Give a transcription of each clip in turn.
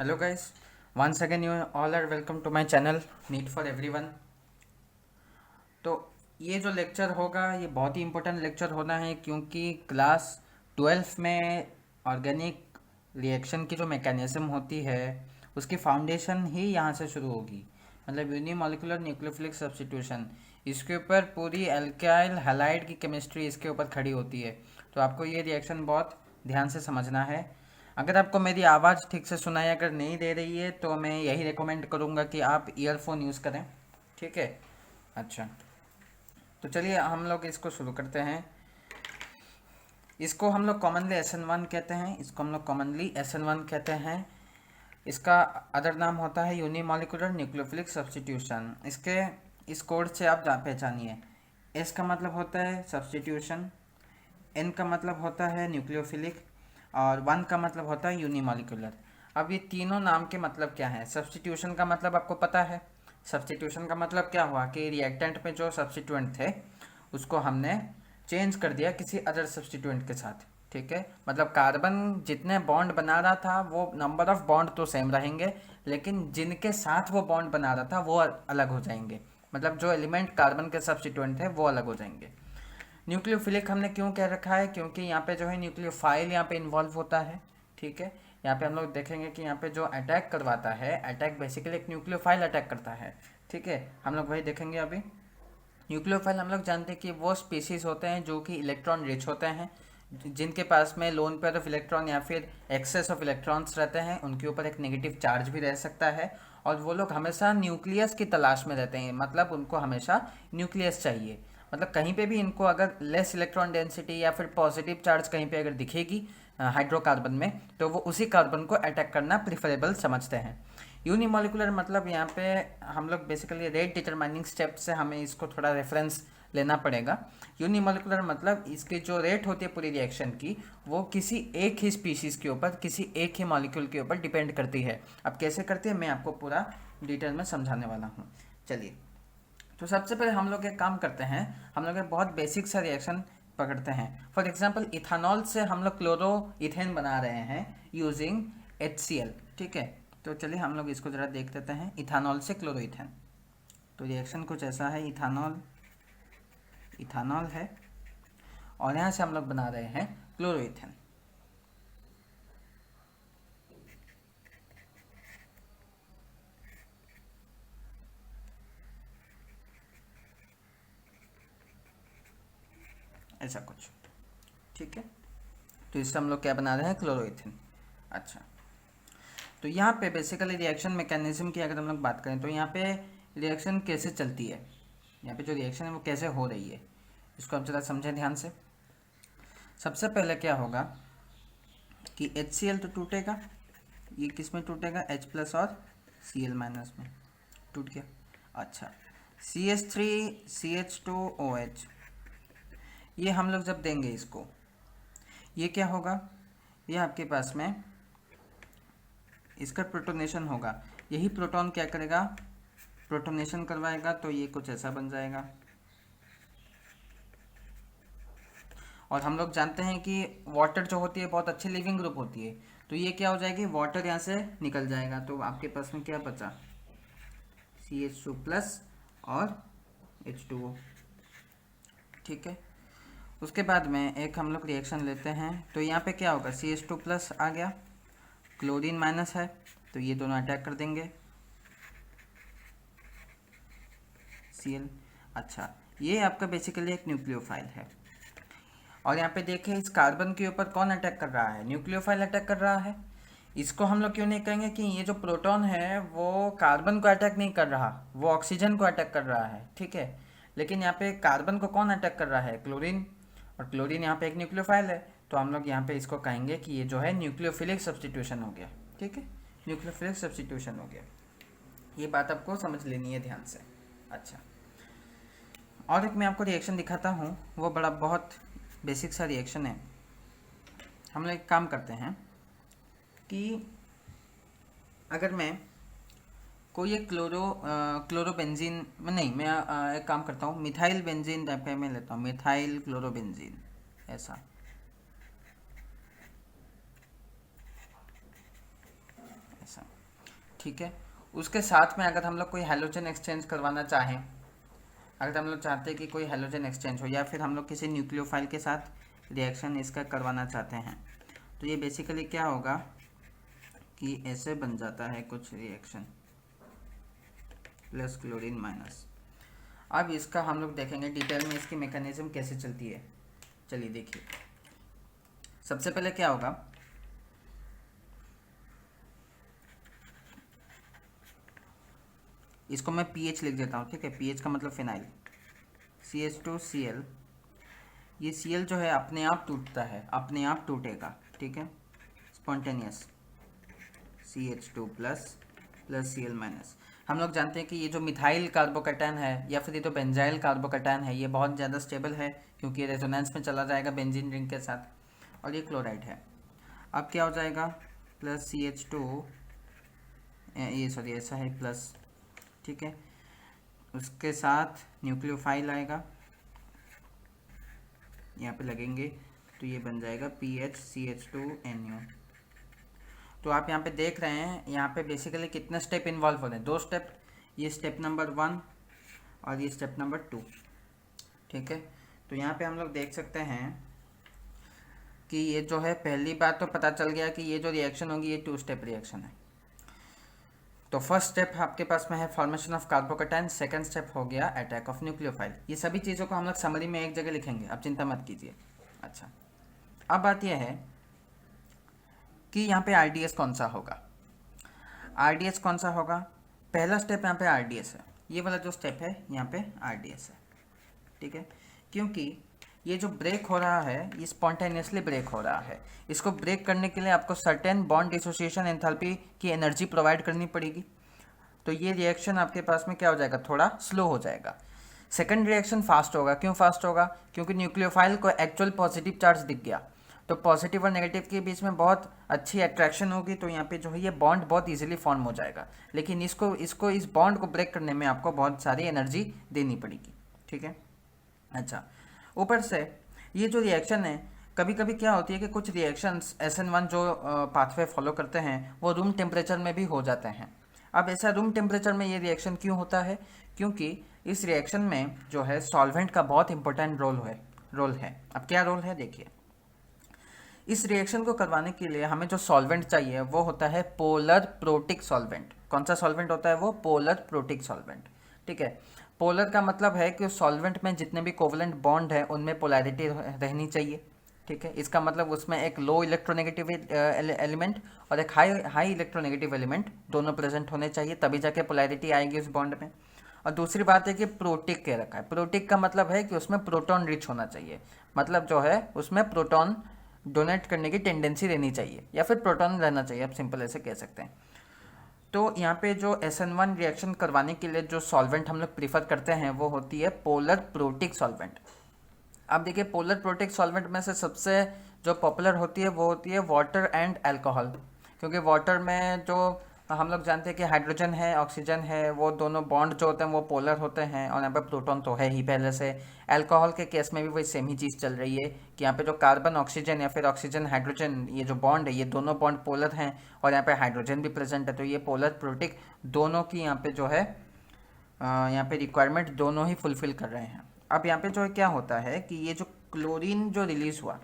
Hello guys, once again you all are welcome to my channel Need for Everyone। तो ये जो lecture होगा ये बहुत ही इम्पोर्टेंट लेक्चर होना है क्योंकि क्लास 12 में ऑर्गेनिक रिएक्शन की जो मैकेनिज्म होती है उसकी फाउंडेशन ही यहाँ से शुरू होगी। मतलब यूनिमॉलिकुलर न्यूक्लियोफिलिक सब्स्टिट्यूशन, इसके ऊपर पूरी एल्काइल हैलाइड की केमिस्ट्री इसके ऊपर खड़ी होती है। तो आपको ये रिएक्शन बहुत ध्यान से समझना है। अगर आपको मेरी आवाज़ ठीक से सुनाई अगर नहीं दे रही है तो मैं यही रिकमेंड करूँगा कि आप ईयरफोन यूज़ करें। ठीक है, अच्छा। तो चलिए हम लोग इसको शुरू करते हैं। इसको हम लोग कॉमनली SN1 कहते हैं, इसको हम लोग कॉमनली SN1 कहते हैं। इसका अदर नाम होता है यूनिमॉलिकुलर न्यूक्लियोफिलिक सब्स्टिट्यूशन। इसके इस कोड से आप पहचानिए। S का मतलब होता है सब्स्टिट्यूशन, N का मतलब होता है न्यूक्लियोफिलिक और 1 का मतलब होता है यूनिमॉलिकुलर। अब ये तीनों नाम के मतलब क्या है? सब्स्टिट्यूशन का मतलब आपको पता है। सब्स्टिट्यूशन का मतलब क्या हुआ कि रिएक्टेंट में जो सब्स्टिट्यूएंट थे उसको हमने चेंज कर दिया किसी अदर सब्स्टिट्यूएंट के साथ। ठीक है, मतलब कार्बन जितने बॉन्ड बना रहा था वो नंबर ऑफ बॉन्ड तो सेम रहेंगे, लेकिन जिनके साथ वो बॉन्ड बना रहा था वो अलग हो जाएंगे। मतलब जो एलिमेंट कार्बन के सब्स्टिट्यूएंट थे वो अलग हो जाएंगे। न्यूक्लियोफिलिक हमने क्यों कह रखा है? क्योंकि यहाँ पे जो है न्यूक्लियोफाइल यहाँ पे इन्वॉल्व होता है। ठीक है, यहाँ पे हम लोग देखेंगे कि यहाँ पे जो अटैक करवाता है, अटैक बेसिकली एक न्यूक्लियोफाइल अटैक करता है। ठीक है, हम लोग वही देखेंगे अभी। न्यूक्लियोफाइल हम लोग जानते हैं कि वो स्पीसीज होते हैं जो कि इलेक्ट्रॉन रिच होते हैं, जिनके पास में लोन पेयर ऑफ इलेक्ट्रॉन या फिर एक्सेस ऑफ इलेक्ट्रॉन्स रहते हैं, उनके ऊपर एक नेगेटिव चार्ज भी रह सकता है। और वो लोग हमेशा न्यूक्लियस की तलाश में रहते हैं, मतलब उनको हमेशा न्यूक्लियस चाहिए। मतलब कहीं पे भी इनको अगर लेस इलेक्ट्रॉन डेंसिटी या फिर पॉजिटिव चार्ज कहीं पे अगर दिखेगी हाइड्रोकार्बन में, तो वो उसी कार्बन को अटैक करना प्रिफरेबल समझते हैं। यूनिमॉलिकुलर मतलब यहाँ पे हम लोग बेसिकली रेट डिटरमाइनिंग स्टेप से हमें इसको थोड़ा रेफरेंस लेना पड़ेगा। यूनिमॉलिकुलर मतलब इसकी जो रेट होती है पूरी रिएक्शन की वो किसी एक ही स्पीशीज़ के ऊपर, किसी एक ही मॉलिक्यूल के ऊपर डिपेंड करती है। अब कैसे करती है मैं आपको पूरा डिटेल में समझाने वाला हूँ। चलिए, तो सबसे पहले हम लोग एक काम करते हैं, हम लोग एक बहुत बेसिक सा रिएक्शन पकड़ते हैं। फॉर एग्जांपल इथानॉल से हम लोग क्लोरो इथेन बना रहे हैं यूजिंग HCl। ठीक है, तो चलिए हम लोग इसको ज़रा देख लेते हैं। इथानॉल से क्लोरो इथेन, तो रिएक्शन कुछ ऐसा है। इथानॉल इथानॉल है और यहाँ से हम लोग बना रहे हैं क्लोरो इथेन। ऐसा कुछ, ठीक है। तो इससे हम लोग क्या बना रहे हैं? क्लोरोइथेन। अच्छा, तो यहाँ पे बेसिकली रिएक्शन मैकेनिज्म की अगर हम लोग बात करें तो यहाँ पे रिएक्शन कैसे चलती है, यहाँ पे जो रिएक्शन है वो कैसे हो रही है, इसको आप ज़रा समझें ध्यान से। सबसे पहले क्या होगा कि HCl तो टूटेगा, ये किस में टूटेगा? H+ और Cl- में टूट गया। अच्छा, CH3CH2OH, ये हम लोग जब देंगे इसको, ये क्या होगा? ये आपके पास में इसका प्रोटोनेशन होगा। यही प्रोटॉन क्या करेगा? प्रोटोनेशन करवाएगा, तो ये कुछ ऐसा बन जाएगा। और हम लोग जानते हैं कि वाटर जो होती है बहुत अच्छी लिविंग ग्रुप होती है, तो ये क्या हो जाएगी? वाटर यहाँ से निकल जाएगा, तो आपके पास में क्या बचा? CH2+ और H2O। ठीक है, उसके बाद में एक हम लोग रिएक्शन लेते हैं, तो यहाँ पे क्या होगा? CH2+ आ गया, क्लोरीन माइनस है, तो ये दोनों अटैक कर देंगे Cl। अच्छा, ये आपका बेसिकली एक न्यूक्लियोफाइल है। और यहाँ पे देखें इस कार्बन के ऊपर कौन अटैक कर रहा है? न्यूक्लियोफाइल अटैक कर रहा है। इसको हम लोग क्यों नहीं कहेंगे कि ये जो प्रोटॉन है वो कार्बन को अटैक नहीं कर रहा, वो ऑक्सीजन को अटैक कर रहा है। ठीक है, लेकिन यहाँ पे कार्बन को कौन अटैक कर रहा है? क्लोरीन। और क्लोरीन यहाँ पे एक न्यूक्लियोफाइल है, तो हम लोग यहाँ पे इसको कहेंगे कि ये जो है न्यूक्लियोफिलिक सब्स्टिट्यूशन हो गया। ठीक है, न्यूक्लियोफिलिक सब्स्टिट्यूशन हो गया। ये बात आपको समझ लेनी है ध्यान से। अच्छा, और एक मैं आपको रिएक्शन दिखाता हूँ, वो बड़ा बहुत बेसिक सा रिएक्शन है। हम लोग एक काम करते हैं कि अगर मैं कोई एक क्लोरोबेंजीन में नहीं, मैं एक काम करता हूँ, मिथाइल बेंजीन टाइप का मैं लेता हूँ, मिथाइल क्लोरोबेंजीन ऐसा। ऐसा ठीक है। उसके साथ में अगर हम लोग कोई हैलोजन एक्सचेंज करवाना चाहें, अगर हम लोग चाहते हैं कि कोई हैलोजन एक्सचेंज हो, या फिर हम लोग किसी न्यूक्लियोफाइल के साथ रिएक्शन इसका करवाना चाहते हैं, तो ये बेसिकली क्या होगा कि ऐसे बन जाता है कुछ रिएक्शन प्लस क्लोरीन माइनस। अब इसका हम लोग देखेंगे डिटेल में इसकी मैकेनिज्म कैसे चलती है। चलिए देखिए, सबसे पहले क्या होगा, इसको मैं पीएच लिख देता हूँ, ठीक है। पीएच का मतलब फिनाइल, CH2Cl। ये Cl जो है अपने आप टूटता है, अपने आप टूटेगा, ठीक है, spontaneous CH2 plus Cl minus. हम लोग जानते हैं कि ये जो मिथाइल कार्बोकैटायन है या फिर ये तो बेंजाइल कार्बोकैटायन है, ये बहुत ज़्यादा स्टेबल है क्योंकि ये रेजोनेंस में चला जाएगा बेंजीन रिंग के साथ, और ये क्लोराइड है। अब क्या हो जाएगा, प्लस CH2, ये सॉरी ऐसा है प्लस, ठीक है। उसके साथ न्यूक्लियोफाइल आएगा, यहाँ पे लगेंगे तो ये बन जाएगा PHCH2NU। तो आप यहाँ पे देख रहे हैं, यहाँ पे बेसिकली कितने स्टेप इन्वॉल्व हो रहे हैं, 2 स्टेप, ये स्टेप नंबर 1 और ये स्टेप नंबर 2, ठीक है। तो यहाँ पे हम लोग देख सकते हैं कि ये जो है, पहली बात तो पता चल गया कि ये जो रिएक्शन होगी ये 2 स्टेप रिएक्शन है। तो फर्स्ट स्टेप आपके पास में है formation of carbocation, second step हो गया अटैक ऑफ न्यूक्लियोफाइल। ये सभी चीज़ों को हम लोग समरी में एक जगह लिखेंगे, आप चिंता मत कीजिए। अच्छा, अब बात यह है कि यहाँ पे RDS कौन सा होगा। RDS कौन सा होगा, पहला स्टेप यहाँ पे RDS है, ये वाला जो स्टेप है यहाँ पे RDS है, ठीक है। क्योंकि ये जो ब्रेक हो रहा है ये स्पॉन्टेनियसली ब्रेक हो रहा है, इसको ब्रेक करने के लिए आपको सर्टेन बॉन्ड डिसोसिएशन एंथैल्पी की एनर्जी प्रोवाइड करनी पड़ेगी। तो ये रिएक्शन आपके पास में क्या हो जाएगा, थोड़ा स्लो हो जाएगा। सेकंड रिएक्शन फास्ट होगा, क्यों फास्ट होगा, क्योंकि न्यूक्लियोफाइल को एक्चुअल पॉजिटिव चार्ज दिख गया, तो पॉजिटिव और नेगेटिव के बीच में बहुत अच्छी अट्रैक्शन होगी, तो यहाँ पे जो है ये बॉन्ड बहुत इजीली फॉर्म हो जाएगा। लेकिन इसको इस बॉन्ड को ब्रेक करने में आपको बहुत सारी एनर्जी देनी पड़ेगी, ठीक है। अच्छा, ऊपर से ये जो रिएक्शन है, कभी कभी क्या होती है कि कुछ रिएक्शंस SN1 जो पाथवे फॉलो करते हैं वो रूम टेम्परेचर में भी हो जाते हैं। अब ऐसा रूम टेम्परेचर में ये रिएक्शन क्यों होता है, क्योंकि इस रिएक्शन में जो है सॉल्वेंट का बहुत इंपॉर्टेंट रोल है। अब क्या रोल है देखिए, इस रिएक्शन को करवाने के लिए हमें जो सॉल्वेंट चाहिए वो होता है पोलर प्रोटिक सॉल्वेंट। कौन सा सॉल्वेंट होता है वो, पोलर प्रोटिक सॉल्वेंट, ठीक है। पोलर का मतलब है कि उस सॉल्वेंट में जितने भी कोवलेंट बॉन्ड है उनमें पोलैरिटी रहनी चाहिए, ठीक है। इसका मतलब उसमें एक लो इलेक्ट्रोनेगेटिव एलिमेंट और एक हाई इलेक्ट्रोनेगेटिव एलिमेंट दोनों प्रेजेंट होने चाहिए, तभी जाके पोलैरिटी आएगी उस बॉन्ड में। और दूसरी बात है कि प्रोटिक कह रखा है, प्रोटिक का मतलब है कि उसमें प्रोटॉन रिच होना चाहिए, मतलब जो है उसमें प्रोटॉन डोनेट करने की टेंडेंसी रहनी चाहिए, या फिर प्रोटॉन रहना चाहिए, आप सिंपल ऐसे कह सकते हैं। तो यहाँ पे जो SN1 रिएक्शन करवाने के लिए जो सॉल्वेंट हम लोग प्रीफर करते हैं वो होती है पोलर प्रोटिक सॉल्वेंट। अब देखिए, पोलर प्रोटिक सॉल्वेंट में से सबसे जो पॉपुलर होती है वो होती है वाटर एंड अल्कोहल, क्योंकि वाटर में जो हम लोग जानते हैं कि हाइड्रोजन है, ऑक्सीजन है, वो दोनों बॉन्ड जो होते हैं वो पोलर होते हैं, और यहाँ पे प्रोटॉन तो है ही पहले से। अल्कोहल के केस में भी वही सेम ही चीज़ चल रही है कि यहाँ पे जो कार्बन ऑक्सीजन या फिर ऑक्सीजन हाइड्रोजन, ये जो बॉन्ड है ये दोनों बॉन्ड पोलर हैं, और यहाँ पे हाइड्रोजन भी प्रेजेंट है, तो ये पोलर प्रोटिक दोनों की यहाँ पे जो है यहाँ पे रिक्वायरमेंट दोनों ही फुलफिल कर रहे हैं। अब यहाँ पे जो है क्या होता है कि ये जो क्लोरीन जो रिलीज हुआ,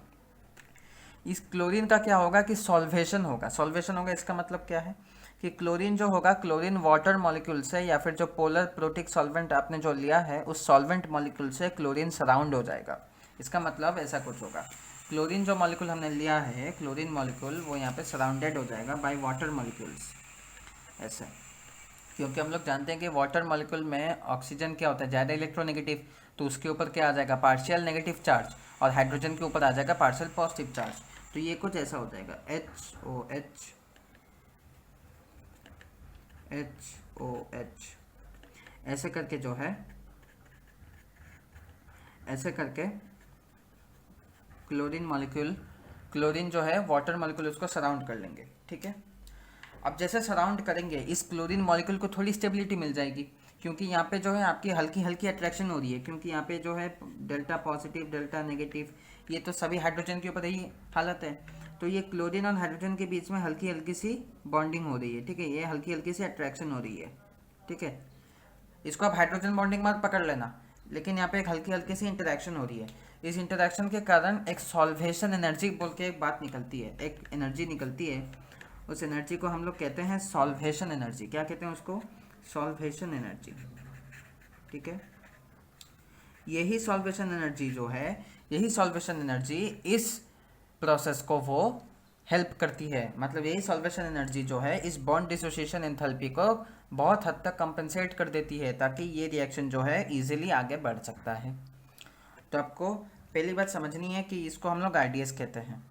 इस क्लोरीन का क्या होगा कि सॉल्वेशन होगा। इसका मतलब क्या है कि क्लोरीन जो होगा, क्लोरीन वाटर मॉलिक्यूल से या फिर जो पोलर प्रोटिक सॉल्वेंट आपने जो लिया है उस सॉल्वेंट मॉलिक्यूल से क्लोरीन सराउंड हो जाएगा। इसका मतलब ऐसा कुछ होगा, क्लोरीन जो मॉलिक्यूल हमने लिया है, क्लोरीन मॉलिक्यूल वो यहाँ पे सराउंडेड हो जाएगा बाय वाटर मॉलिक्यूल्स, ऐसे। क्योंकि हम लोग जानते हैं कि वाटर मॉलिक्यूल में ऑक्सीजन क्या होता है, ज़्यादा इलेक्ट्रोनेगेटिव, तो उसके ऊपर क्या आ जाएगा, पार्शियल नेगेटिव चार्ज, और हाइड्रोजन के ऊपर आ जाएगा पार्शियल पॉजिटिव चार्ज। तो ये कुछ ऐसा हो जाएगा HOH ऐसे करके जो है, ऐसे करके क्लोरीन जो है वाटर मॉलिक्यूल उसको सराउंड कर लेंगे, ठीक है। अब जैसे सराउंड करेंगे इस क्लोरीन मॉलिक्यूल को थोड़ी स्टेबिलिटी मिल जाएगी, क्योंकि यहाँ पे जो है आपकी हल्की हल्की अट्रैक्शन हो रही है, क्योंकि यहाँ पे जो है डेल्टा पॉजिटिव डेल्टा नेगेटिव ये तो सभी हाइड्रोजन के ऊपर यही हालत है, तो ये क्लोरीन और हाइड्रोजन के बीच में हल्की हल्की सी बॉन्डिंग हो रही है, ठीक है, ये हल्की हल्की सी अट्रैक्शन हो रही है, ठीक है। इसको आप हाइड्रोजन बॉन्डिंग मत पकड़ लेना, लेकिन यहाँ पे एक हल्की हल्की सी इंटरेक्शन हो रही है। इस इंटरेक्शन के कारण एक सॉल्वेशन एनर्जी बोल के एक बात निकलती है, एक एनर्जी निकलती है। उस एनर्जी को हम लोग कहते हैं सॉल्वेशन एनर्जी। क्या कहते हैं उसको? सॉल्वेशन एनर्जी, ठीक है। यही सॉल्वेशन एनर्जी जो है, यही सॉल्वेशन एनर्जी इस प्रोसेस को वो हेल्प करती है। मतलब यही सॉल्वेशन एनर्जी जो है इस बॉन्ड डिसोसिएशन एंथैल्पी को बहुत हद तक कंपनसेट कर देती है, ताकि ये रिएक्शन जो है इजीली आगे बढ़ सकता है। तो आपको पहली बात समझनी है कि इसको हम लोग आरडीएस कहते हैं।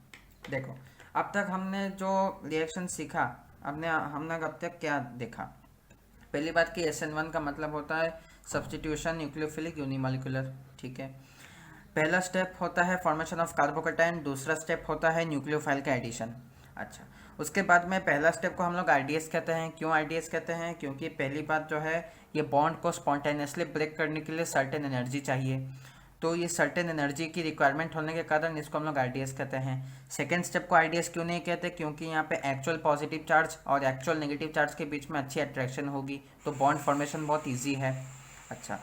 देखो, अब तक हमने जो रिएक्शन सीखा, हमने अब तक क्या देखा? पहली बात कि SN1 का मतलब होता है सब्स्टिट्यूशन न्यूक्लियोफिलिक यूनिमॉलिक्यूलर, ठीक है। पहला स्टेप होता है फॉर्मेशन ऑफ कार्बोकेटाइन, दूसरा स्टेप होता है न्यूक्लियोफाइल का एडिशन। अच्छा, उसके बाद में पहला स्टेप को हम लोग आरडीएस कहते हैं। क्यों आरडीएस कहते हैं? क्योंकि पहली बात जो है, ये बॉन्ड को स्पॉन्टेनियसली ब्रेक करने के लिए सर्टेन एनर्जी चाहिए, तो ये सर्टेन एनर्जी की रिक्वायरमेंट होने के कारण इसको हम लोग आरडीएस कहते हैं। सेकेंड स्टेप को आरडीएस क्यों नहीं कहते? क्योंकि यहाँ पे एक्चुअल पॉजिटिव चार्ज और एक्चुअल नेगेटिव चार्ज के बीच में अच्छी अट्रैक्शन होगी, तो बॉन्ड फॉर्मेशन बहुत ईजी है। अच्छा,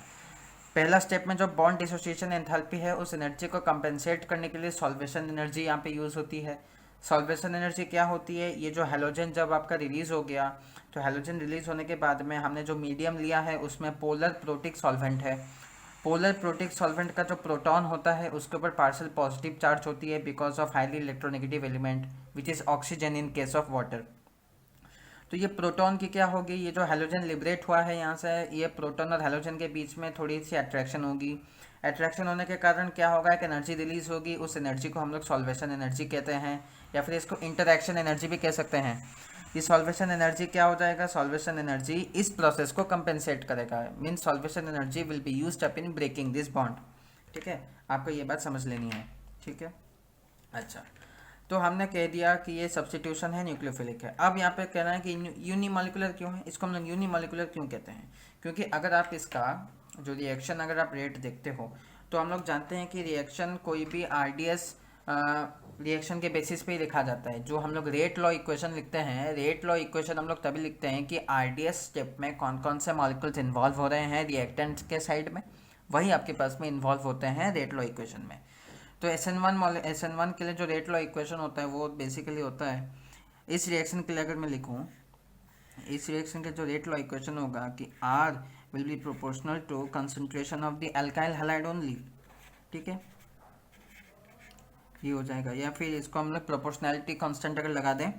पहला स्टेप में जो बॉन्ड डिसोसिएशन एंथैल्पी है, उस एनर्जी को कंपेंसेट करने के लिए सॉल्वेशन एनर्जी यहाँ पे यूज़ होती है। सॉल्वेशन एनर्जी क्या होती है? ये जो हैलोजन जब आपका रिलीज़ हो गया, तो हैलोजन रिलीज़ होने के बाद में हमने जो मीडियम लिया है उसमें पोलर प्रोटिक सॉल्वेंट है। पोलर प्रोटिक सॉल्वेंट का जो प्रोटॉन होता है उसके ऊपर पार्शियल पॉजिटिव चार्ज होती है because of highly electronegative element which is oxygen in case of water. तो ये प्रोटॉन की क्या होगी? ये जो हैलोजन लिबरेट हुआ है यहाँ से, ये प्रोटॉन और हैलोजन के बीच में थोड़ी सी अट्रैक्शन होगी। अट्रैक्शन होने के कारण क्या होगा? एक एनर्जी रिलीज होगी, उस एनर्जी को हम लोग सॉल्वेशन एनर्जी कहते हैं, या फिर इसको इंटरैक्शन एनर्जी भी कह सकते हैं। ये सॉल्वेशन एनर्जी क्या हो जाएगा? सॉल्वेशन एनर्जी इस प्रोसेस को कंपेंसेट करेगा, mean solvation energy will be used up in breaking this bond, ठीक है। आपको ये बात समझ लेनी है, ठीक है। अच्छा, तो हमने कह दिया कि ये सब्स्टिट्यूशन है, न्यूक्लियोफिलिक है। अब यहाँ पे कहना है कि यूनिमॉलिक्यूलर क्यों है? इसको हम लोग यूनिमॉलिक्यूलर क्यों कहते हैं? क्योंकि अगर आप इसका जो रिएक्शन अगर आप रेट देखते हो, तो हम लोग जानते हैं कि रिएक्शन कोई भी आरडीएस रिएक्शन के बेसिस पे ही लिखा जाता है। जो हम लोग रेट लॉ इक्वेशन लिखते हैं, रेट लॉ इक्वेशन हम लोग तभी लिखते हैं कि आरडीएस स्टेप में कौन कौन से मॉलिक्यूल्स इन्वॉल्व हो रहे हैं रिएक्टेंट्स के साइड में, वही आपके पास में इन्वॉल्व होते हैं रेट लॉ इक्वेशन में। तो SN1 के लिए जो रेट लॉ इक्वेशन होता है वो बेसिकली होता है, इस रिएक्शन के लिए अगर मैं लिखूँ, इस रिएक्शन का जो रेट लॉ इक्वेशन होगा कि R will be proportional to concentration of the alkyl halide only, ठीक है, ये हो जाएगा। या फिर इसको हम लोग प्रोपोर्शनैलिटी कांस्टेंट अगर लगा दें,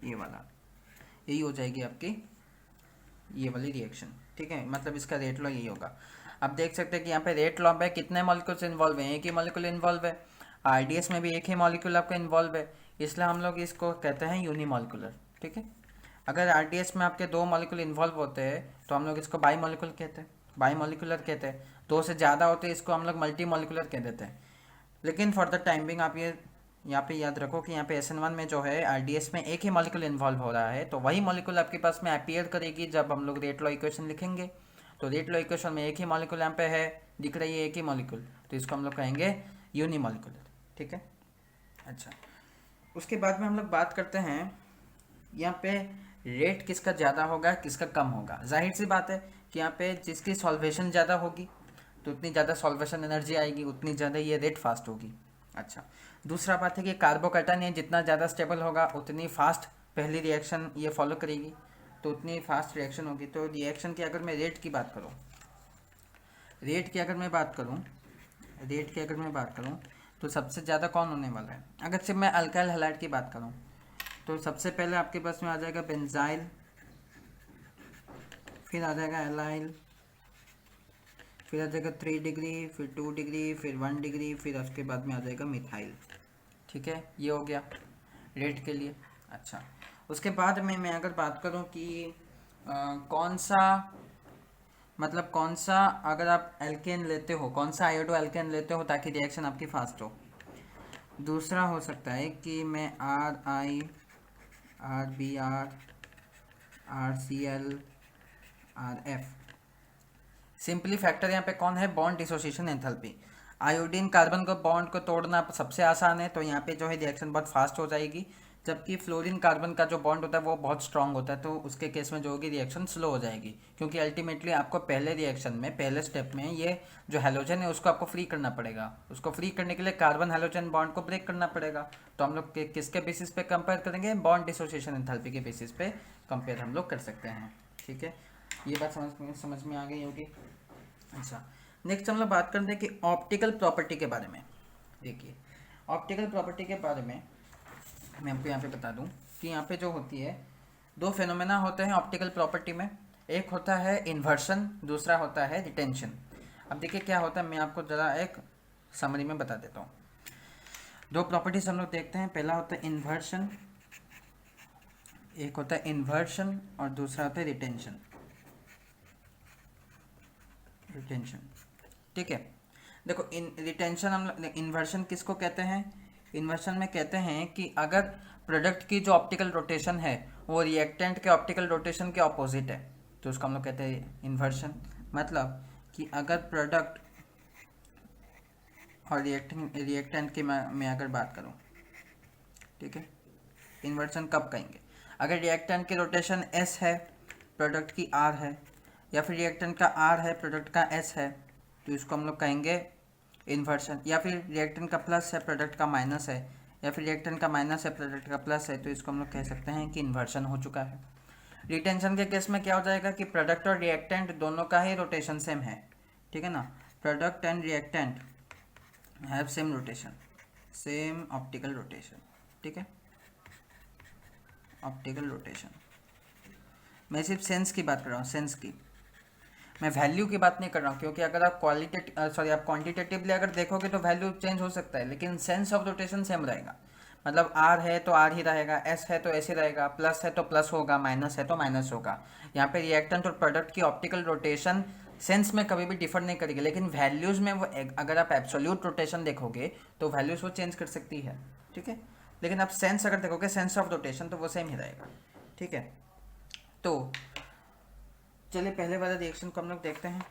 ये वाला, यही हो जाएगी आपकी ये वाली रिएक्शन, ठीक है। मतलब इसका रेट लॉ यही होगा। अब देख सकते हैं कि यहाँ पे रेट लॉ में कितने मॉलिक्यूल्स इन्वॉल्व हैं? एक ही मॉलिक्यूल इन्वॉल्व है। आरडीएस में भी एक ही मॉलिक्यूल आपका इन्वॉल्व है, इसलिए हम लोग इसको कहते हैं यूनिमॉलिक्यूलर, ठीक है। अगर आरडीएस में आपके दो मॉलिक्यूल इन्वॉल्व होते हैं तो हम लोग इसको बाई मॉलिक्यूल कहते हैं, बाई मॉलिक्यूलर कहते हैं। दो से ज़्यादा होते हैं इसको हम लोग मल्टी मॉलिक्यूलर कह देते हैं। लेकिन फॉर द टाइम बिंग आप ये यहाँ पे याद रखो कि यहाँ पे SN1 में जो है आरडीएस में एक ही मॉलिक्यूल इन्वॉल्व हो रहा है, तो वही मॉलिक्यूल आपके पास में अपीयर करेगी जब हम लोग रेट लॉ इक्वेशन लिखेंगे। तो रेट लॉ इक्वेशन में एक ही मॉलिक्यूल यहाँ पे है, दिख रही है एक ही मॉलिक्यूल, तो इसको हम लोग कहेंगे यूनिमॉलिक्यूलर, ठीक है। अच्छा, उसके बाद में हम लोग बात करते हैं यहाँ पे रेट किसका ज़्यादा होगा, किसका कम होगा। जाहिर सी बात है कि यहाँ पे जिसकी सॉल्वेशन ज़्यादा होगी तो उतनी ज़्यादा सॉल्वेशन एनर्जी आएगी, उतनी ज़्यादा ये रेट फास्ट होगी। अच्छा, दूसरा बात है कि कार्बोकेटाइन ये जितना ज़्यादा स्टेबल होगा उतनी फास्ट पहली रिएक्शन ये फॉलो करेगी, तो उतनी फास्ट रिएक्शन होगी। तो रिएक्शन की अगर मैं रेट की बात करूँ, रेट की अगर मैं बात करूँ तो सबसे ज़्यादा कौन होने वाला है? अगर सिर्फ मैं अल्काइल हैलाइड की बात करूँ तो सबसे पहले आपके पास में आ जाएगा बेंजाइल, फिर आ जाएगा एलाइल, फिर आ जाएगा 3 डिग्री, फिर 2 डिग्री, फिर 1 डिग्री, फिर उसके बाद में आ जाएगा मिथाइल, ठीक है। ये हो गया रेट के लिए। अच्छा, उसके बाद में मैं अगर बात करूं कि कौन सा अगर आप एल्केन लेते हो, कौन सा आयोडो एल्केन लेते हो ताकि रिएक्शन आपकी फास्ट हो। दूसरा हो सकता है कि मैं RI, RBr, RCl, RF। Simply factor यहाँ पे कौन है? Bond dissociation enthalpy. Iodine carbon को बॉन्ड को तोड़ना सबसे आसान है, तो यहाँ पे जो है रिएक्शन बहुत फास्ट हो जाएगी, जबकि फ्लोरीन कार्बन का जो बॉन्ड होता है वो बहुत स्ट्रांग होता है, तो उसके केस में जो होगी रिएक्शन स्लो हो जाएगी, क्योंकि अल्टीमेटली आपको पहले रिएक्शन में पहले स्टेप में ये जो हैलोजन है उसको आपको फ्री करना पड़ेगा। उसको फ्री करने के लिए कार्बन हैलोजन बॉन्ड को ब्रेक करना पड़ेगा। तो हम लोग किसके बेसिस पे कंपेयर करेंगे? बॉन्ड डिसोसिएशन एंथैल्पी के बेसिस पे कंपेयर हम लोग कर सकते हैं। ठीक है, ये बात समझ में आ गई होगी। अच्छा, नेक्स्ट हम लोग बात करते हैं कि ऑप्टिकल प्रॉपर्टी के बारे में। देखिए, ऑप्टिकल प्रॉपर्टी के बारे में मैं आपको यहाँ पे बता दूँ कि यहाँ पे जो होती है, दो फेनोमेना होते हैं ऑप्टिकल प्रॉपर्टी में। एक होता है इन्वर्शन, दूसरा होता है रिटेंशन। अब देखिए क्या होता है, मैं आपको ज़रा एक समरी में बता देता हूँ। दो प्रॉपर्टीज हम लोग देखते हैं, पहला होता है इन्वर्शन, एक होता है इन्वर्शन और दूसरा होता है रिटेंशन। ठीक है, देखो रिटेंशन हम इन्वर्शन किसको कहते हैं? इन्वर्शन में कहते हैं कि अगर प्रोडक्ट की जो ऑप्टिकल रोटेशन है वो रिएक्टेंट के ऑप्टिकल रोटेशन के ऑपोजिट है, तो उसको हम लोग कहते हैं इन्वर्शन। मतलब कि अगर प्रोडक्ट और रिएक्टेंट की मैं अगर बात करूं, ठीक है, इन्वर्शन कब कहेंगे? अगर रिएक्टेंट की रोटेशन एस है, प्रोडक्ट की आर है, या फिर रिएक्टेंट का आर है, प्रोडक्ट का एस है, तो इसको हम लोग कहेंगे इन्वर्शन। या फिर रिएक्टेंट का प्लस है, प्रोडक्ट का माइनस है, या फिर रिएक्टेंट का माइनस है, प्रोडक्ट का प्लस है, तो इसको हम लोग कह सकते हैं कि इन्वर्शन हो चुका है। रिटेंशन के केस में क्या हो जाएगा कि प्रोडक्ट और रिएक्टेंट दोनों का ही रोटेशन सेम है, ठीक है ना, product and reactant have same rotation, same optical rotation. ठीक है, ऑप्टिकल रोटेशन। मैं सिर्फ सेंस की बात कर रहा हूँ, सेंस की, मैं वैल्यू की बात नहीं कर रहा हूँ, क्योंकि अगर आप आप क्वांटिटेटिवली अगर देखोगे तो वैल्यू चेंज हो सकता है, लेकिन सेंस ऑफ रोटेशन सेम रहेगा। मतलब आर है तो आर ही रहेगा, एस है तो एस ही रहेगा, प्लस है तो प्लस होगा, माइनस है तो माइनस होगा। यहाँ पे रिएक्टेंट और प्रोडक्ट की ऑप्टिकल रोटेशन सेंस में कभी भी डिफर नहीं करेगी, लेकिन वैल्यूज़ में वो अगर आप एब्सोल्यूट रोटेशन देखोगे तो वैल्यूज़ वो चेंज कर सकती है। ठीक है, लेकिन आप सेंस अगर देखोगे, सेंस ऑफ रोटेशन, तो वो सेम ही रहेगा। ठीक है, तो चलिए पहले वाले रिएक्शन को हम लोग देखते हैं।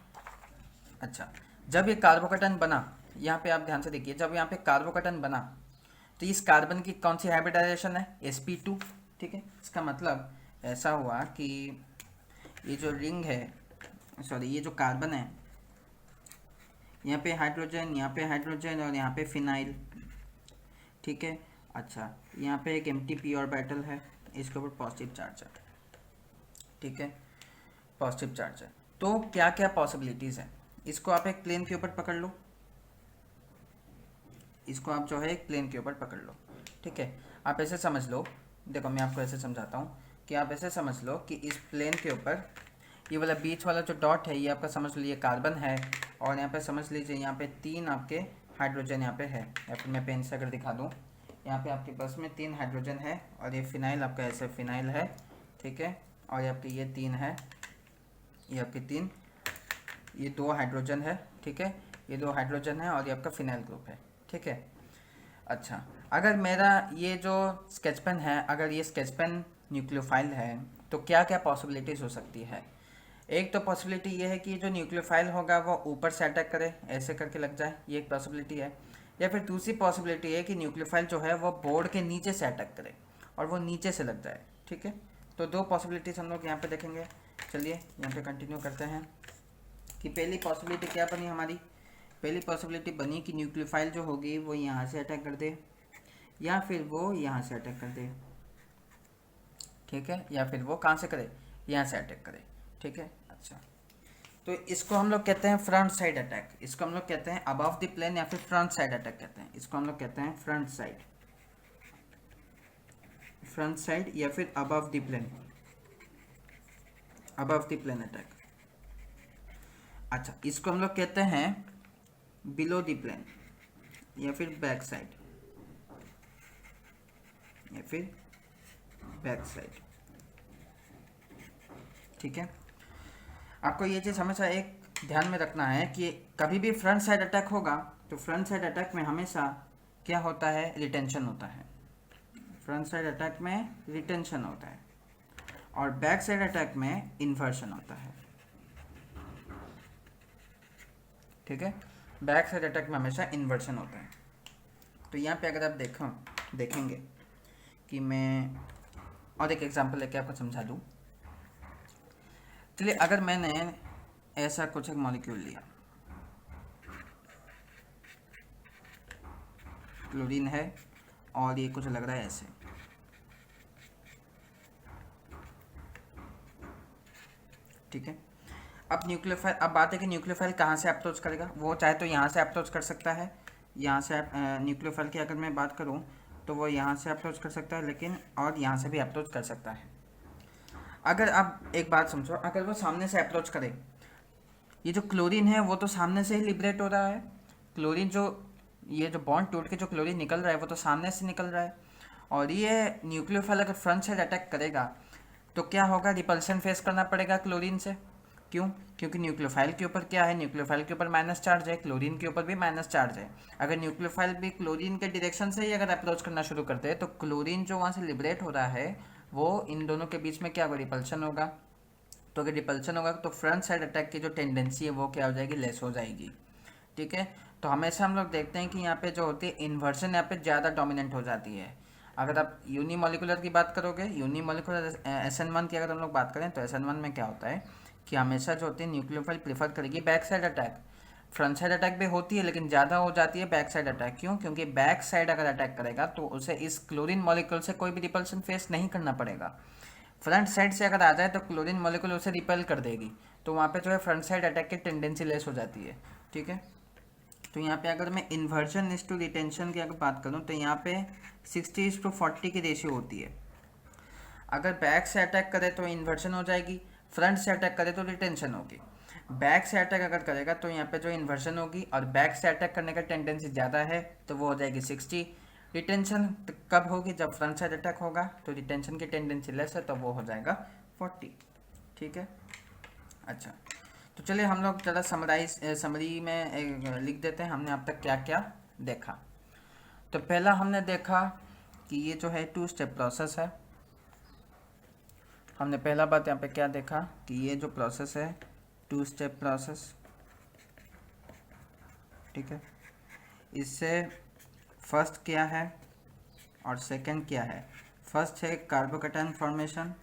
अच्छा, जब ये कार्बोकेटन बना, यहाँ पे आप ध्यान से देखिए, जब यहाँ पे कार्बोकेटन बना तो इस कार्बन की कौन सी हाइब्रिडाइजेशन है? sp2। ठीक है, इसका मतलब ऐसा हुआ कि ये जो रिंग है, सॉरी ये जो कार्बन है, यहाँ पे हाइड्रोजन, यहाँ पे हाइड्रोजन और यहाँ पे फिनाइल। ठीक है, अच्छा यहाँ पे एक एम्प्टी p ऑर्बिटल है, इसके ऊपर पॉजिटिव चार्ज है। ठीक है, पॉजिटिव चार्ज है। तो क्या क्या पॉसिबिलिटीज़ है? इसको आप एक प्लेन के ऊपर पकड़ लो, इसको आप जो है एक प्लेन के ऊपर पकड़ लो। ठीक है, आप ऐसे समझ लो, देखो मैं आपको ऐसे समझाता हूँ कि आप ऐसे समझ लो कि इस प्लेन के ऊपर ये वाला बीच वाला जो डॉट है, ये आपका समझ लीजिए कार्बन है, और यहाँ पे समझ लीजिए यहाँ पे 3 आपके हाइड्रोजन यहाँ पे है, या फिर मैं पेन से अगर दिखा दूँ, यहाँ पे आपके पास में 3 हाइड्रोजन है, और ये फिनाइल आपका ऐसे फिनाइल है। ठीक है, और ये आपके ये 3 है, ये आपके 3, ये 2 हाइड्रोजन है। ठीक है, ये 2 हाइड्रोजन है, और ये आपका फिनाइल ग्रुप है। ठीक है, अच्छा अगर मेरा ये जो स्केच पेन है, अगर ये स्केच पेन न्यूक्लियोफाइल है, तो क्या क्या पॉसिबिलिटीज़ हो सकती है? एक तो पॉसिबिलिटी ये है कि जो न्यूक्लियोफाइल होगा वो ऊपर से अटैक करे, ऐसे करके लग जाए, ये एक पॉसिबिलिटी है। या फिर दूसरी पॉसिबिलिटी है कि न्यूक्लियोफाइल जो है वो बोर्ड के नीचे से अटैक करे और वो नीचे से लग जाए। ठीक है, तो 2 पॉसिबिलिटीज़ हम लोग यहाँ पे देखेंगे। चलिए यहाँ पे कंटिन्यू करते हैं कि पहली पॉसिबिलिटी क्या बनी हमारी। पहली पॉसिबिलिटी बनी कि न्यूक्लियोफाइल जो होगी वो यहाँ से अटैक कर दे, या फिर वो यहाँ से अटैक कर दे। ठीक है, या फिर वो कहाँ से करे? यहाँ से अटैक करे। ठीक है, अच्छा तो इसको हम लोग कहते हैं फ्रंट साइड अटैक, इसको हम लोग कहते हैं अबव द प्लेन, या फिर फ्रंट साइड अटैक कहते हैं, इसको हम लोग कहते हैं फ्रंट साइड, फ्रंट साइड या फिर above the plane, above the plane attack. अच्छा, इसको हम लोग कहते हैं बिलो द प्लेन, या फिर बैक साइड, या फिर बैक साइड। ठीक है, आपको ये चीज़ हमेशा एक ध्यान में रखना है कि कभी भी फ्रंट साइड अटैक होगा तो फ्रंट साइड अटैक में हमेशा क्या होता है? रिटेंशन होता है। फ्रंट साइड अटैक में रिटेंशन होता है, और बैक साइड अटैक में इन्वर्शन होता है। ठीक है, बैक साइड अटैक में हमेशा इन्वर्जन होता है। तो यहाँ पे अगर आप देखेंगे कि मैं और एक एग्जांपल लेके आपको समझा दूँ। चलिए, अगर मैंने ऐसा कुछ एक मॉलिक्यूल लिया, क्लोरीन है और ये कुछ लग रहा है ऐसे, ठीक है। अब न्यूक्लियोफाइल, अब बात है कि न्यूक्लियोफाइल कहाँ से अप्रोच करेगा। वो चाहे तो यहाँ से अप्रोच कर सकता है, यहाँ से न्यूक्लियोफाइल की अगर मैं बात करूँ तो वो यहाँ से अप्रोच कर सकता है, लेकिन और यहाँ से भी अप्रोच कर सकता है। अगर आप एक बात समझो, अगर वो सामने से अप्रोच करे, ये जो क्लोरीन है वो तो सामने से ही लिबरेट हो रहा है। क्लोरीन जो, ये जो बॉन्ड टूट के जो क्लोरीन निकल रहा है वो तो सामने से निकल रहा है। और ये न्यूक्लियोफाइल अगर फ्रंट साइड अटैक करेगा तो क्या होगा, रिपल्सन फेस करना पड़ेगा क्लोरीन से। क्यों? क्योंकि न्यूक्लियोफाइल के ऊपर क्या है, न्यूक्लियोफाइल के ऊपर माइनस चार्ज है, क्लोरीन के ऊपर भी माइनस चार्ज है। अगर न्यूक्लियोफाइल भी क्लोरीन के डायरेक्शन से ही अगर अप्रोच करना शुरू करते हैं तो क्लोरीन जो वहाँ से लिबरेट हो रहा है वो इन दोनों के बीच में क्या होगा, रिपल्सन होगा। तो अगर रिपल्सन होगा तो फ्रंट साइड अटैक की जो टेंडेंसी है वो क्या हो जाएगी, लेस हो जाएगी। ठीक है। तो हमेशा हम लोग देखते हैं कि यहाँ पे जो होती है इन्वर्जन यहाँ पे ज़्यादा डोमिनेंट हो जाती है। अगर आप यूनिमोलिकुलर की बात करोगे, यूनिमोलिकुलर SN1 की अगर हम लोग बात करें तो SN1 में क्या होता है कि हमेशा जो होती है न्यूक्लियोफाइल प्रीफर करेगी back side attack. Front side attack भी होती है लेकिन ज़्यादा हो जाती है बैक साइड अटैक। क्यों? क्योंकि बैक साइड अगर अटैक करेगा तो उसे इस क्लोरीन मॉलिक्यूल से कोई भी रिपल्सन फेस नहीं करना पड़ेगा। फ्रंट साइड से अगर आ जाए तो क्लोरीन मॉलिक्यूल उसे रिपेल कर देगी, तो वहाँ पे जो है फ्रंट साइड अटैक की टेंडेंसी लेस हो जाती है। ठीक है। तो यहाँ पे अगर मैं इन्वर्जन इज टू रिटेंशन की अगर बात करूँ तो यहाँ पे 60:40 की रेशियो होती है। अगर बैक से अटैक करे तो इन्वर्जन हो जाएगी, फ्रंट से अटैक करे तो रिटेंशन होगी। बैक से अटैक अगर करेगा तो यहाँ पे जो इन्वर्जन होगी, और बैक से अटैक करने का टेंडेंसी ज़्यादा है तो वो हो जाएगी 60। रिटेंशन कब होगी, जब फ्रंट साइड अटैक होगा, तो रिटेंशन की टेंडेंसी लेस है तो वो हो जाएगा 40। ठीक है। अच्छा, तो चलिए हम लोग ज़रा समरी में लिख देते हैं हमने अब तक क्या क्या देखा। तो पहला हमने देखा कि ये जो है 2 स्टेप प्रोसेस है। हमने पहला बात यहाँ पे क्या देखा कि ये जो प्रोसेस है 2 स्टेप प्रोसेस। ठीक है। इससे फर्स्ट क्या है और सेकंड क्या है। फर्स्ट है कार्बोकैटायन फॉर्मेशन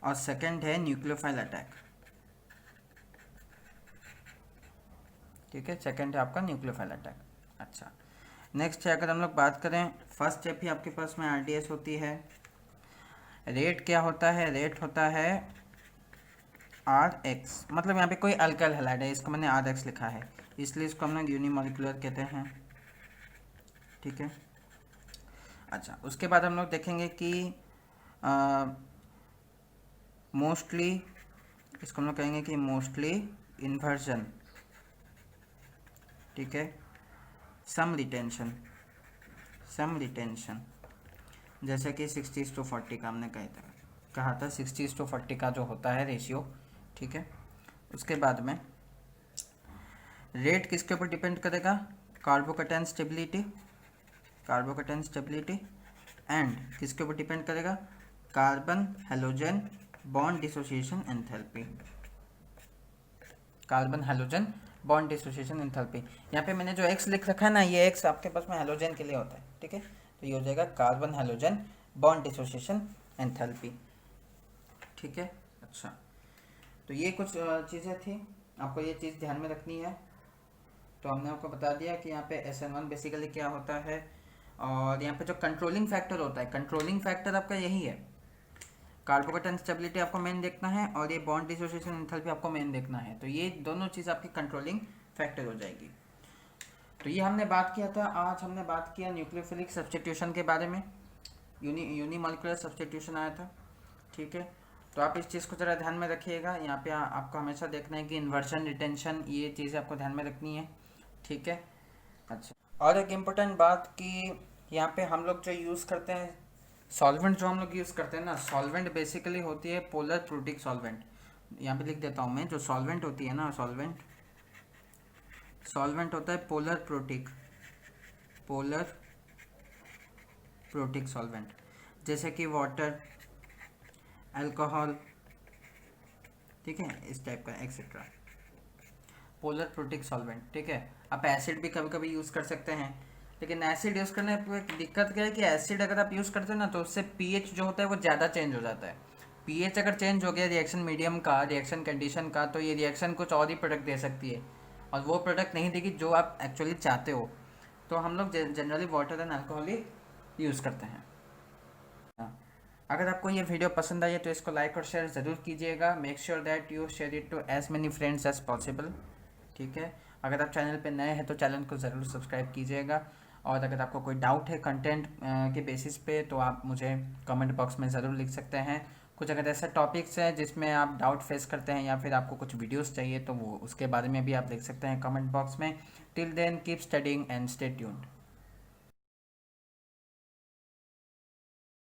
और सेकंड है न्यूक्लियोफाइल अटैक। ठीक है, सेकंड है आपका न्यूक्लियोफाइल अटैक। अच्छा, नेक्स्ट है अगर हम लोग बात करें, फर्स्ट स्टेप ही आपके पास में RDS होती है। रेट क्या होता है, रेट होता है RX, मतलब यहाँ पे कोई अल्काइल हैलाइड है, इसको मैंने RX लिखा है इसलिए इसको हम लोग यूनिमोलिकुलर कहते हैं। ठीक है। अच्छा, उसके बाद हम लोग देखेंगे कि मोस्टली, इसको हम लोग कहेंगे कि मोस्टली इन्वर्जन। ठीक है। सम रिटेंशन, जैसे कि 60:40 का हमने कहा था 60:40 का जो होता है रेशियो। ठीक है। उसके बाद में रेट किसके ऊपर डिपेंड करेगा, कार्बोकैटायन स्टेबिलिटी एंड किसके ऊपर डिपेंड करेगा, carbon halogen bond dissociation enthalpy. यहाँ पे मैंने जो एक्स लिख रखा है ना, ये एक्स आपके पास में हैलोजन के लिए होता है। ठीक है। तो ये हो जाएगा carbon halogen bond dissociation enthalpy. ठीक है। अच्छा, तो ये कुछ चीज़ें थी, आपको ये चीज़ ध्यान में रखनी है। तो हमने आपको बता दिया कि यहाँ पे SN1 बेसिकली क्या होता है, और यहाँ पे जो कंट्रोलिंग फैक्टर होता है, कंट्रोलिंग फैक्टर आपका यही है, कार्बोकैटायन स्टेबिलिटी आपको मेन देखना है और ये बॉन्ड डिसोसिएशन एंथैल्पी आपको मेन देखना है। तो ये दोनों चीज़ आपकी कंट्रोलिंग फैक्टर हो जाएगी। तो ये हमने बात किया था, आज हमने बात किया न्यूक्लियोफिलिक सब्स्टिट्यूशन के बारे में, यूनिमोलिकुलर सब्स्टिट्यूशन आया था। ठीक है। तो आप इस चीज़ को ज़रा ध्यान में रखिएगा। यहाँ पे आपको हमेशा देखना है कि इन्वर्जन, रिटेंशन, ये चीज़ें आपको ध्यान में रखनी है। ठीक है। अच्छा, और एक इम्पोर्टेंट बात कि यहाँ पे हम लोग जो यूज़ करते हैं सॉल्वेंट, जो हम लोग यूज़ करते हैं ना, सॉल्वेंट बेसिकली होती है पोलर प्रोटिक सॉल्वेंट। यहाँ पे लिख देता हूँ मैं, जो सॉल्वेंट होती है ना, सॉल्वेंट होता है पोलर प्रोटिक सॉल्वेंट, जैसे कि वाटर, अल्कोहल, ठीक है, इस टाइप का एक्सेट्रा। पोलर प्रोटिक सॉल्वेंट, ठीक है। आप एसिड भी कभी कभी यूज़ कर सकते हैं, लेकिन एसिड यूज़ करने पर एक दिक्कत क्या है कि एसिड अगर आप यूज़ करते हैं ना तो उससे पीएच जो होता है वो ज़्यादा चेंज हो जाता है। पीएच अगर चेंज हो गया रिएक्शन मीडियम का, रिएक्शन कंडीशन का, तो ये रिएक्शन कुछ और ही प्रोडक्ट दे सकती है, और वो प्रोडक्ट नहीं देगी जो आप एक्चुअली चाहते हो। तो हम लोग generally water and alcohol he use करते हैं। हाँ। अगर आपको ये वीडियो पसंद आई है तो इसको लाइक और शेयर ज़रूर कीजिएगा। Make sure that you share it to as many friends as possible, ठीक है। अगर आप चैनल पे नए हैं तो चैनल को ज़रूर सब्सक्राइब कीजिएगा, और अगर आपको कोई डाउट है कंटेंट के बेसिस पे तो आप मुझे कमेंट बॉक्स में ज़रूर लिख सकते हैं। कुछ अगर ऐसे टॉपिक्स हैं जिसमें आप डाउट फेस करते हैं या फिर आपको कुछ वीडियोस चाहिए तो वो उसके बारे में भी आप लिख सकते हैं कमेंट बॉक्स में। Till then keep studying and stay tuned.